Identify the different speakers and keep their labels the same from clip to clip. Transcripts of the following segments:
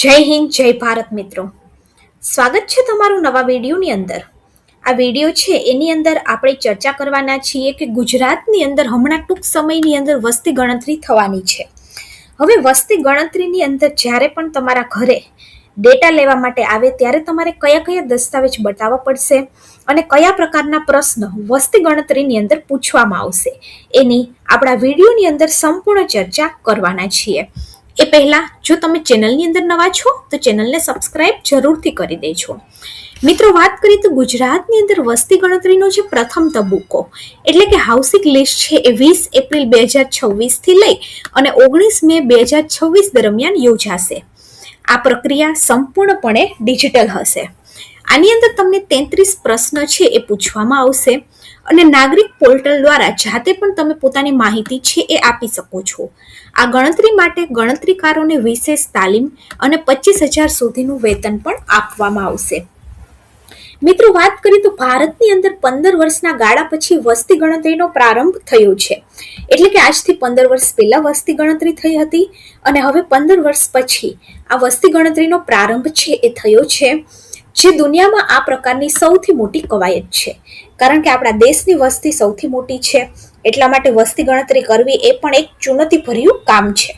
Speaker 1: જય હિન્દ જય ભારત મિત્રો, સ્વાગત છે તમારું નવા વિડીયોની અંદર. આ વિડીયો છે એની અંદર આપણે ચર્ચા કરવાના છીએ કે ગુજરાતની અંદર હમણાં ટૂંક સમયની અંદર વસ્તી ગણતરી થવાની છે. હવે વસ્તી ગણતરીની અંદર જ્યારે પણ તમારા ઘરે ડેટા લેવા માટે આવે ત્યારે તમારે કયા કયા દસ્તાવેજ બતાવવા પડશે અને કયા પ્રકારના પ્રશ્ન વસ્તી ગણતરીની અંદર પૂછવામાં આવશે એની આપણા વિડીયોની અંદર સંપૂર્ણ ચર્ચા કરવાના છીએ. એ પહેલા જો તમે ચેનલની અંદર નવા છો તો ચેનલને સબસ્ક્રાઇબ જરૂરથી કરી દેજો. મિત્રો, વાત કરીએ તો ગુજરાતની અંદર વસ્તી ગણતરીનો જે પ્રથમ તબક્કો એટલે કે હાઉસિંગ લિસ્ટ છે એ 20 એપ્રિલ 2026 લઈ અને 19 મે 2026 દરમિયાન યોજાશે. આ પ્રક્રિયા સંપૂર્ણપણે ડિજિટલ હશે. આની અંદર તમને 33 પ્રશ્ન છે એ પૂછવામાં આવશે અને નાગરિક પોર્ટલ દ્વારા જાતે પણ તમે પોતાની માહિતી છે એ આપી શકો છો. આ ગણતરી માટે ગણતરીકારોને વિશેષ તાલીમ અને 25,000 સુધીનું વેતન પણ આપવામાં આવશે. મિત્રો, વાત કરીએ તો ભારતની અંદર 15 વર્ષના ગાળા પછી વસ્તી ગણતરીનો પ્રારંભ થયો છે. એટલે કે આજથી 15 વર્ષ પહેલા વસ્તી ગણતરી થઈ હતી અને હવે 15 વર્ષ પછી આ વસ્તી ગણતરીનો પ્રારંભ છે એ થયો છે, જે દુનિયામાં આ પ્રકારની સૌથી મોટી કવાયત છે. કારણ કે આપણા દેશની વસ્તી સૌથી મોટી છે, એટલા માટે વસ્તી ગણતરી કરવી એ પણ એક ચુનૌતીભર્યું કામ છે.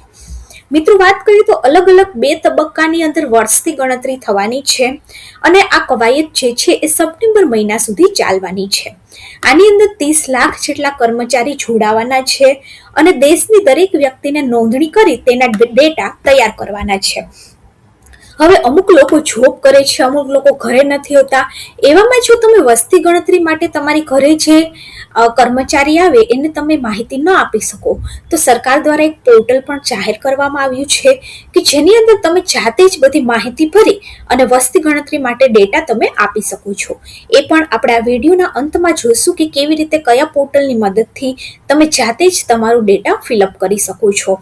Speaker 1: મિત્રો, વાત કરીએ તો અલગ અલગ 2 તબક્કાની અંદર વસ્તી ગણતરી થવાની છે અને આ કવાયત જે છે એ સપ્ટેમ્બર મહિના સુધી ચાલવાની છે. આની અંદર 30 લાખ જેટલા કર્મચારી જોડાવાના છે અને દેશની દરેક વ્યક્તિને નોંધણી કરી તેના ડેટા તૈયાર કરવાના છે. હવે અમુક લોકો જોબ કરે છે, અમુક લોકો ઘરે નથી હોતા. એવામાં જો તમે વસ્તી ગણતરી માટે તમારી ઘરે જે કર્મચારી આવે એને તમે માહિતી ન આપી શકો તો સરકાર દ્વારા એક પોર્ટલ પણ જાહેર કરવામાં આવ્યું છે કે જેની અંદર તમે જાતે જ બધી માહિતી ભરી અને વસ્તી ગણતરી માટે ડેટા તમે આપી શકો છો. એ પણ આપણે આ વિડીયોના અંતમાં જોઈશું કે કેવી રીતે કયા પોર્ટલની મદદથી તમે જાતે જ તમારું ડેટા ફિલઅપ કરી શકો છો.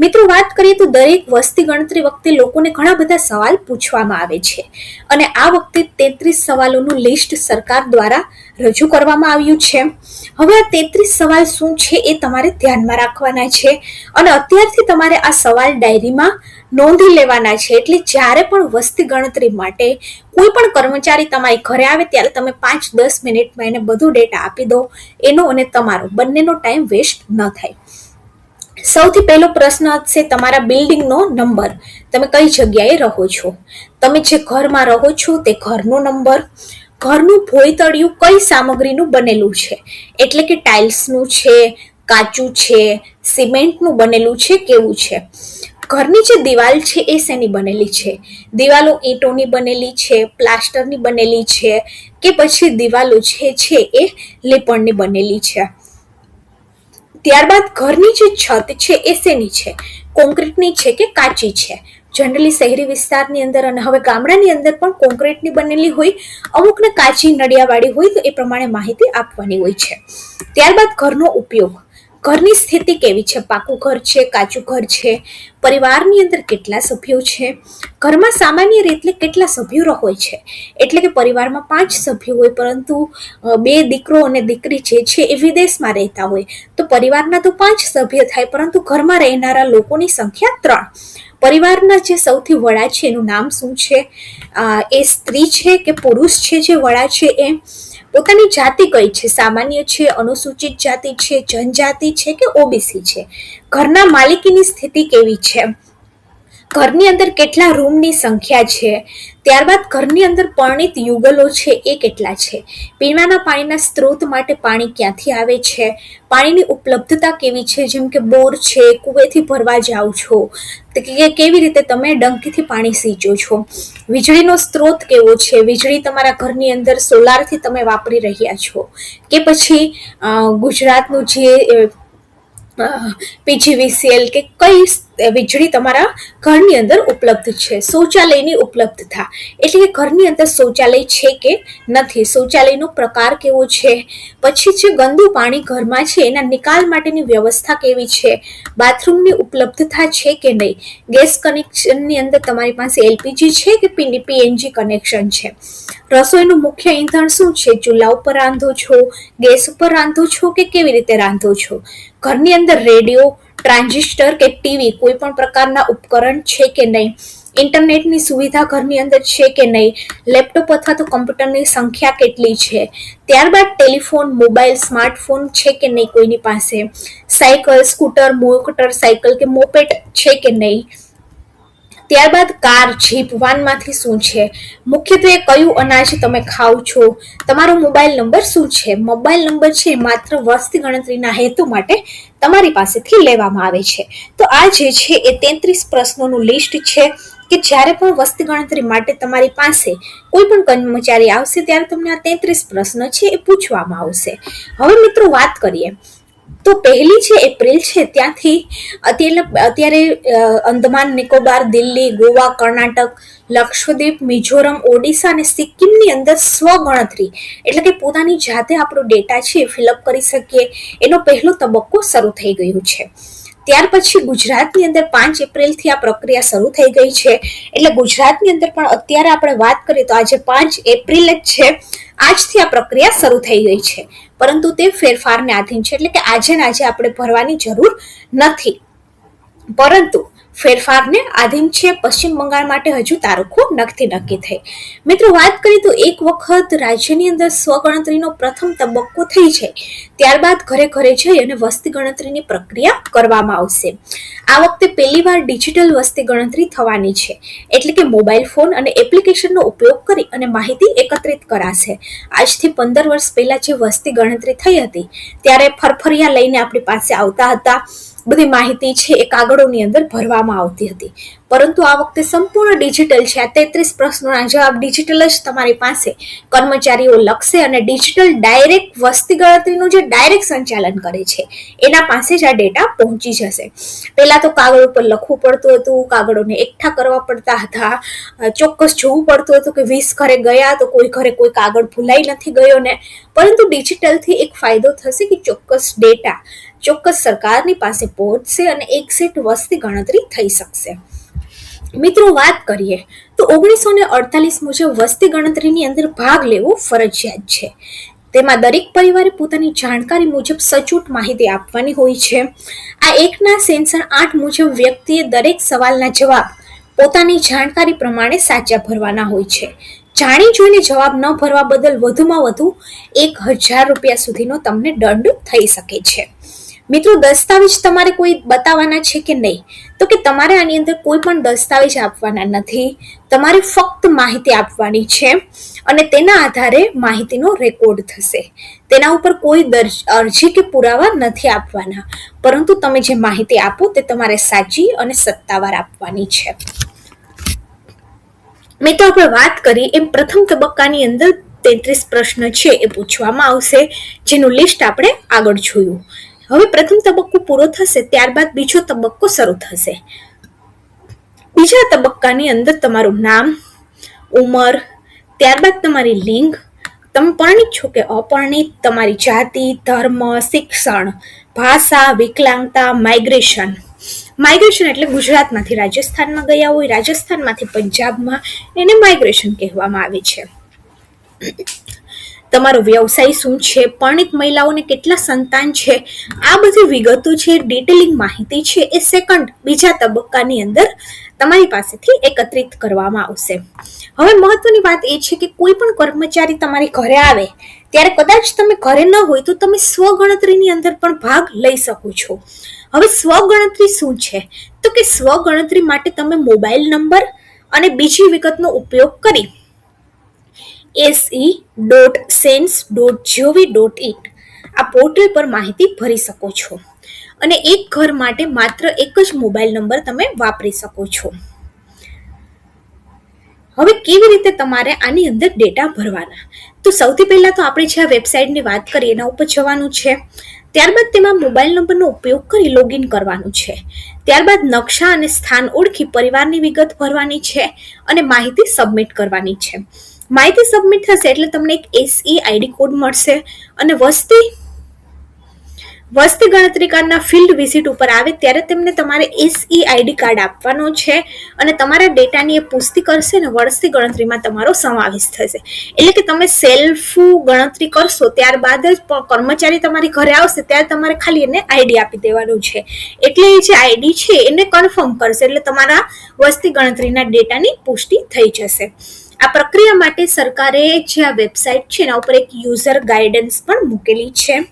Speaker 1: મિત્રો, વાત કરીએ તો દરેક વસ્તી ગણતરી વખતે લોકોને ઘણા બધા સવાલ પૂછવામાં આવે છે અને આ વખતે 33 સવાલોનું લિસ્ટ સરકાર દ્વારા રજૂ કરવામાં આવ્યું છે. હવે આ 33 સવાલ શું છે એ તમારે ધ્યાનમાં રાખવાના છે અને અત્યારથી તમારે આ સવાલ ડાયરીમાં નોંધી લેવાના છે. એટલે જ્યારે પણ વસ્તી ગણતરી માટે કોઈ પણ કર્મચારી તમારી ઘરે આવે ત્યારે તમે 5-10 મિનિટમાં એને બધું ડેટા આપી દો. એનો અને તમારો બંનેનો ટાઈમ વેસ્ટ ન થાય. સૌથી પહેલો પ્રશ્ન છે તમારા બિલ્ડિંગનો નંબર. તમે કઈ જગ્યાએ રહો છો, તમે જે ઘરમાં રહો છો તે ઘરનો નંબર, ઘરનું ભોયતળિયું કઈ સામગ્રીનું બનેલું છે એટલે કે ટાઇલ્સનું છે, કાચું છે, સિમેન્ટનું બનેલું છે, કેવું છે. ઘરની જે દિવાલ છે એ શેની બનેલી છે, દિવાલો ઈંટોની બનેલી છે, પ્લાસ્ટરની બનેલી છે કે પછી દિવાલો છે એ લીપણની બનેલી છે. ત્યારબાદ ઘરની જે છત છે એ શેની છે, કોન્ક્રીટની છે કે કાચી છે. જનરલી શહેરી વિસ્તારની અંદર અને હવે ગામડાની અંદર પણ કોન્ક્રીટની બનેલી હોય, અમુકને કાચી નળિયાવાળી હોય તો એ પ્રમાણે માહિતી આપવાની હોય છે. ત્યારબાદ ઘરનો ઉપયોગ, ઘરની સ્થિતિ કેવી છે, પાકું ઘર છે, કાચું ઘર છે, પરિવારની અંદર કેટલા સભ્યો છે, ઘરમાં સામાન્ય રીતે કેટલા સભ્યો હોય છે. એટલે કે પરિવારમાં 5 સભ્યો હોય પરંતુ 2 દીકરો અને દીકરી જે છે એ વિદેશમાં રહેતા હોય તો પરિવારના તો 5 સભ્ય થાય, પરંતુ ઘરમાં રહેનારા લોકોની સંખ્યા 3. પરિવારના જે સૌથી વડા છે એનું નામ શું છે, એ સ્ત્રી છે કે પુરુષ છે, જે વડા છે એ પોતાની જાતિ કઈ છે, સામાન્ય છે, અનુસૂચિત જાતિ છે, જનજાતિ છે કે ઓબીસી છે. ઘરના માલિકીની સ્થિતિ કેવી છે, ઘરની અંદર કેટલા રૂમની સંખ્યા છે. ત્યારબાદ ઘરની અંદર પરણિત યુગલો છે એ કેટલા છે, પીવાના પાણીના સ્ત્રોત માટે પાણી ક્યાંથી આવે છે, પાણીની ઉપલબ્ધતા કેવી છે, જેમ કે બોર છે, કુવેથી ભરવા જાઓ છો કે કેવી રીતે તમે ડંકીથી પાણી સીંચો છો, વીજળીનો સ્ત્રોત કેવો છે, વીજળી તમારા ઘરની અંદર સોલારથી તમે વાપરી રહ્યા છો કે પછી ગુજરાતનું જે પીજીવીસીએલ કે કઈ વીજળી તમારા ઘરની અંદર ઉપલબ્ધ છે. શૌચાલયની ઉપલબ્ધતા એટલે કે ઘરની અંદર શૌચાલય છે કે નથી, શૌચાલયનો પ્રકાર કેવો છે, પછી જે ગંદુ પાણી ઘરમાં છે એના નિકાલ માટેની વ્યવસ્થા કેવી છે, બાથરૂમની ઉપલબ્ધતા છે કે નહીં, ગેસ કનેક્શનની અંદર તમારી પાસે એલપીજી છે કે પીએનજી કનેક્શન છે, રસોઈનું મુખ્ય ઈંધણ શું છે, ચૂલા ઉપર રાંધો છો, ગેસ ઉપર રાંધો છો કે કેવી રીતે રાંધો છો, ઘરની અંદર રેડિયો, ટ્રાન્ઝિસ્ટર કે ટીવી કોઈ પણ પ્રકારના ઉપકરણ છે કે નહીં, ઇન્ટરનેટની સુવિધા ઘરની અંદર છે કે નહીં, લેપટોપ અથવા તો કમ્પ્યુટરની સંખ્યા કેટલી છે, ત્યારબાદ ટેલિફોન, મોબાઈલ, સ્માર્ટફોન છે કે નહીં કોઈની પાસે, સાયકલ, સ્કૂટર, મોટર સાયકલ કે મોપેડ છે કે નહીં, ત્યારબાદ કાર, જીપ, વાનમાંથી શું છે, મુખ્યત્વે કયું અનાજ તમે ખાઓ છો, તમારો મોબાઈલ નંબર શું છે. મોબાઈલ નંબર છે માત્ર વસ્તી ગણતરીના હેતુ માટે તમારી પાસેથી લેવામાં આવે છે. તો આ જે છે એ 33 પ્રશ્નોનું લિસ્ટ છે કે જ્યારે પણ વસ્તી ગણતરી માટે તમારી પાસે કોઈ પણ કર્મચારી આવશે ત્યારે તમને આ 33 પ્રશ્ન છે એ પૂછવામાં આવશે. હવે મિત્રો વાત કરીએ તો 1 એપ્રિલ છે ત્યાંથી અત્યારે અંદમાન નિકોબાર, દિલ્હી, ગોવા, કર્ણાટક, લક્ષદ્વીપ, મિઝોરમ, ઓડિશા અને સિક્કિમની અંદર સ્વગણતરી એટલે કે પોતાની જાતે આપણો ડેટા છે ફિલઅપ કરી શકીએ એનો પહેલો તબક્કો શરૂ થઈ ગયો છે. ત્યાર પછી ગુજરાતની અંદર 5 એપ્રિલથી આ પ્રક્રિયા શરૂ થઈ ગઈ છે. એટલે ગુજરાતની અંદર પણ અત્યારે આપણે વાત કરીએ તો આજે 5 એપ્રિલ જ છે, આજથી આ પ્રક્રિયા શરૂ થઈ ગઈ છે, પરંતુ તે ફેરફારને આધીન છે. એટલે કે આજે ને આજે આપણે ભરવાની જરૂર નથી, પરંતુ ફેરફારને આધીન છે. પશ્ચિમ બંગાળ માટે હજુ તારીખો નક્કી થઈ. મિત્રો વાત કરીએ તો એક વખત રાજ્યની અંદર સ્વગણતરીનો પ્રથમ તબક્કો થઈ છે ત્યારબાદ ઘરે ઘરે જઈ અને વસ્તી ગણતરીની પ્રક્રિયા કરવામાં આવશે. આ વખતે પહેલીવાર ડિજિટલ વસ્તી ગણતરી થવાની છે, એટલે કે મોબાઈલ ફોન અને એપ્લિકેશનનો ઉપયોગ કરી અને માહિતી એકત્રિત કરાશે. આજથી 15 વર્ષ પહેલા જે વસ્તી ગણતરી થઈ હતી ત્યારે ફરફરિયા લઈને આપણી પાસે આવતા હતા, બધી માહિતી છે એ કાગળોની અંદર ભરવામાં આવતી હતી, પરંતુ આ વખતે સંપૂર્ણ ડિજિટલ છે. આ 33 પ્રશ્નોના જવાબ ડિજિટલ જ તમારી પાસે કર્મચારીઓ લખશે અને ડિજિટલ ડાયરેક્ટ વસ્તી ગણતરીનું જે ડાયરેક્ટ સંચાલન કરે છે એના પાસે જ આ ડેટા પહોંચી જશે. પહેલા તો કાગળ ઉપર લખવું પડતું હતું, કાગળોને એકઠા કરવા પડતા હતા, ચોક્કસ જોવું પડતું હતું કે 20 ઘરે ગયા તો કોઈ ઘરે કોઈ કાગળ ભૂલાઈ નથી ગયો ને, પરંતુ ડિજિટલથી એક ફાયદો થશે કે ચોક્કસ ડેટા ચોક્કસ સરકારની પાસે પહોંચશે અને એક્ઝેક્ટ વસ્તી ગણતરી થઈ શકશે. મિત્રો વાત કરીએ તો 1948 મુજબ વસ્તી ગણતરીની અંદર ભાગ લેવો ફરજિયાત છે. તેમાં દરેક પરિવારે પોતાની જાણકારી મુજબ સચોટ માહિતી આપવાની હોય છે. આ એકના સેન્સર 8 મુજબ વ્યક્તિએ દરેક સવાલના જવાબ પોતાની જાણકારી પ્રમાણે સાચા ભરવાના હોય છે. જાણી જોઈને જવાબ ન ભરવા બદલ વધુમાં વધુ 1000 રૂપિયા સુધીનો તમને દંડ થઈ શકે છે. મિત્રો દસ્તાવેજ તમારે કોઈ બતાવવાના છે કે નહીં, તો કે તમારે આની અંદર કોઈ પણ દસ્તાવેજ આપવાના નથી, તમારે ફક્ત માહિતી આપવાની છે અને તેના આધારે માહિતીનો રેકોર્ડ થશે. તેના ઉપર કોઈ અરજી કે પુરાવા નથી આપવાના, પરંતુ તમે જે માહિતી આપો તે તમારે સાચી અને સત્તાવાર આપવાની છે. મિત્રો આપણે વાત કરી એમ પ્રથમ તબક્કાની અંદર 33 પ્રશ્ન છે એ પૂછવામાં આવશે, જેનું લિસ્ટ આપણે આગળ જોયું. હવે પ્રથમ તબક્કો પૂરો થશે ત્યારબાદ બીજો તબક્કો શરૂ થશે. બીજા તબક્કાની અંદર તમારું નામ, ઉંમર, ત્યારબાદ તમારી લિંગ, તમે પરણિત છો કે અપરણિત, તમારી જાતિ, ધર્મ, શિક્ષણ, ભાષા, વિકલાંગતા, માઇગ્રેશન એટલે ગુજરાતમાંથી રાજસ્થાનમાં ગયા હોય, રાજસ્થાનમાંથી પંજાબમાં, એને માઇગ્રેશન કહેવામાં આવે છે. તમારો વ્યવસાય શું છે, પરણિત મહિલાઓને કેટલા સંતાન છે, આ બધી વિગતો છે, ડિટેલિંગ માહિતી છે એ બીજા તબક્કાની અંદર તમારી પાસેથી એકત્રિત કરવામાં આવશે. હવે મહત્વની વાત એ છે કે કોઈ પણ કર્મચારી તમારી ઘરે આવે ત્યારે કદાચ તમે ઘરે ન હોય તો તમે સ્વગણતરીની અંદર પણ ભાગ લઈ શકો છો. હવે સ્વગણતરી શું છે, તો કે સ્વગણતરી માટે તમે મોબાઈલ નંબર અને બીજી વિગતનો ઉપયોગ કરી se.cens.gov.in આ પોર્ટલ પર માહિતી ભરી શકો છો અને એક ઘર માટે માત્ર એક જ મોબાઈલ નંબર તમે વાપરી શકો છો. હવે કેવી રીતે તમારે આની અંદર ડેટા ભરવાના, તો સૌથી પહેલા તો આપણે જે આ વેબસાઇટની વાત કરીએ એના ઉપર જવાનું છે. ત્યારબાદ તેમાં મોબાઈલ નંબરનો ઉપયોગ કરી લોગિન કરવાનું છે. ત્યારબાદ નકશા અને સ્થાન ઓળખી પરિવારની વિગત ભરવાની છે અને માહિતી સબમિટ કરવાની છે. માહિતી સબમિટ થશે એટલે તમને એક SE ID કોડ મળશે અને વસ્તી ગણતરીકારના ફિલ્ડ વિઝિટ ઉપર આવે ત્યારે તેમને તમારે SEID કાર્ડ આપવાનો છે અને તમારા ડેટાની એ પુષ્ટિ કરશે ને વસ્તી ગણતરીમાં તમારો સમાવેશ થશે. એટલે કે તમે સેલ્ફ ગણતરી કરશો ત્યારબાદ જ કર્મચારી તમારી ઘરે આવશે ત્યારે તમારે ખાલી એને આઈડી આપી દેવાનું છે. એટલે એ જે આઈડી છે એને કન્ફર્મ કરશે એટલે તમારા વસ્તી ગણતરીના ડેટાની પુષ્ટિ થઈ જશે. આ પ્રક્રિયા માટે સરકારે જે આ વેબસાઇટ છે એના ઉપર એક યુઝર ગાઈડન્સ પણ મૂકેલી છે.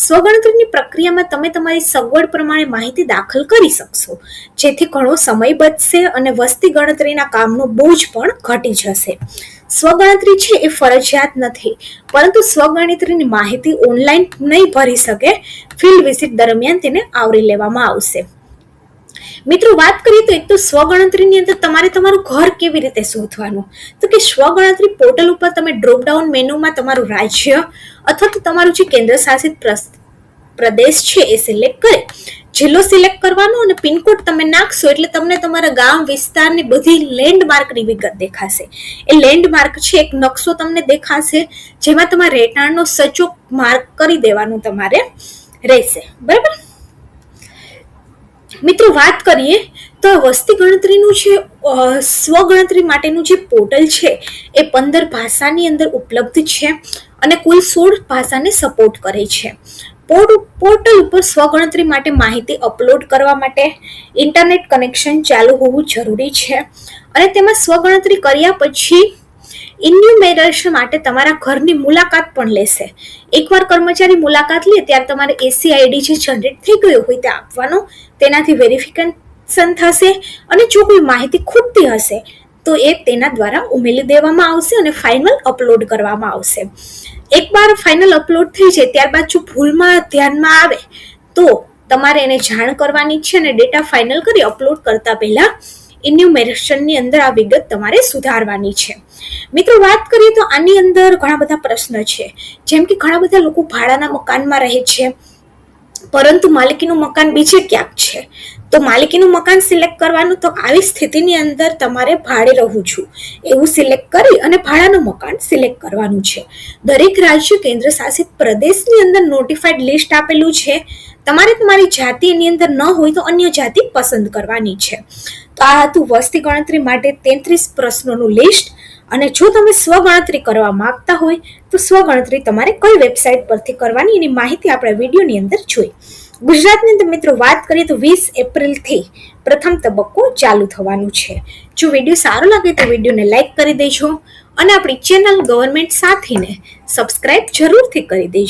Speaker 1: સ્વગણતરીની પ્રક્રિયામાં તમે તમારી સગવડ પ્રમાણે માહિતી દાખલ કરી શકશો, જેથી ઘણો સમય બચશે અને વસ્તી ગણતરીના કામનો બોજ પણ ઘટી જશે. સ્વગણતરી છે એ ફરજિયાત નથી, પરંતુ સ્વગણતરીની માહિતી ઓનલાઈન નહીં ભરી શકે, ફિલ્ડ વિઝિટ દરમિયાન તેને આવરી લેવામાં આવશે. મિત્રો, વાત કરીએ તો એક તો સ્વગણતરીની અંદર તમારે તમારું ઘર કેવી રીતે શોધવાનું, તો કે સ્વગણતરી પોર્ટલ ઉપર તમે ડ્રોપડાઉન મેનુમાં તમારું રાજ્ય અથવા તો તમારું જે કેન્દ્ર શાસિત પ્રદેશ છે એ સિલેક્ટ કરી જિલ્લો સિલેક્ટ કરવાનો અને પિનકોડ તમે નાખશો એટલે તમને તમારા ગામ વિસ્તારની બધી લેન્ડમાર્કની વિગત દેખાશે. એ લેન્ડમાર્ક છે એક નકશો તમને દેખાશે જેમાં તમારે રહેઠાણનો સચોટ માર્ક કરી દેવાનું તમારે રહેશે. બરાબર મિત્રો, વાત કરીએ તો વસ્તી ગણતરીનું જે સ્વગણતરી માટેનું જે પોર્ટલ છે એ 15 ભાષાની અંદર ઉપલબ્ધ છે અને કુલ 16 ભાષાને સપોર્ટ કરે છે. પોર્ટલ ઉપર સ્વગણતરી માટે માહિતી અપલોડ કરવા માટે ઇન્ટરનેટ કનેક્શન ચાલુ હોવું જરૂરી છે અને તેમાં સ્વગણતરી કર્યા પછી ઇન્યુમેરેશન માટે તમારા ઘરની મુલાકાત પણ લેશે. એકવાર કર્મચારી મુલાકાત લે ત્યારે તમારે SEID જે જનરેટ થઈ ગયો હોય તે આપવાનો, તેનાથી વેરિફિકેશન થશે અને જો કોઈ માહિતી ખૂટતી હશે તો એ તેના દ્વારા ઉમેરી દેવામાં આવશે અને ફાઇનલ અપલોડ કરવામાં આવશે. એકવાર ફાઇનલ અપલોડ થઈ જાય ત્યારબાદ જો ભૂલમાં ધ્યાનમાં આવે તો તમારે એને જાણ કરવાની છે અને ડેટા ફાઇનલ કરી અપલોડ કરતા પહેલા ઇન્યુમેરેશનની અંદર આ વિગત તમારે સુધારવાની છે. મિત્રો, વાત કરીએ તો આની અંદર ઘણા બધા પ્રશ્ન છે, જેમ કે ઘણા બધા લોકો ભાડાના મકાનમાં રહે છે પરંતુ માલિકીનું મકાન બીજે ક્યાંક છે, તો માલિકીનું મકાન સિલેક્ટ કરવાનું. તો આવી સ્થિતિની અંદર તમારે ભાડે રહું છું એવું સિલેક્ટ કરી અને ભાડાનું મકાન સિલેક્ટ કરવાનું છે. દરેક રાજ્ય કેન્દ્ર શાસિત પ્રદેશની અંદર નોટિફાઈડ લિસ્ટ આપેલું છે. તમારે તમારી જાતિ એની અંદર ન હોય તો અન્ય જાતિ પસંદ કરવાની છે. તો આ હતું વસ્તી ગણતરી માટે 33 પ્રશ્નોનું લિસ્ટ. અને જો તમે સ્વગણતરી કરવા માંગતા હોય તો સ્વગણતરી તમારે કઈ વેબસાઇટ પરથી કરવાની એની માહિતી આપણા વિડીયોની અંદર જોઈ. ગુજરાતની અંદર મિત્રો વાત કરીએ તો 20 એપ્રિલથી પ્રથમ તબક્કો ચાલુ થવાનું છે. જો વિડીયો સારો લાગે તો વિડીયોને લાઈક કરી દેજો અને આપણી ચેનલ ગવર્મેન્ટ સાથીને સબસ્ક્રાઇબ જરૂરથી કરી દેજો.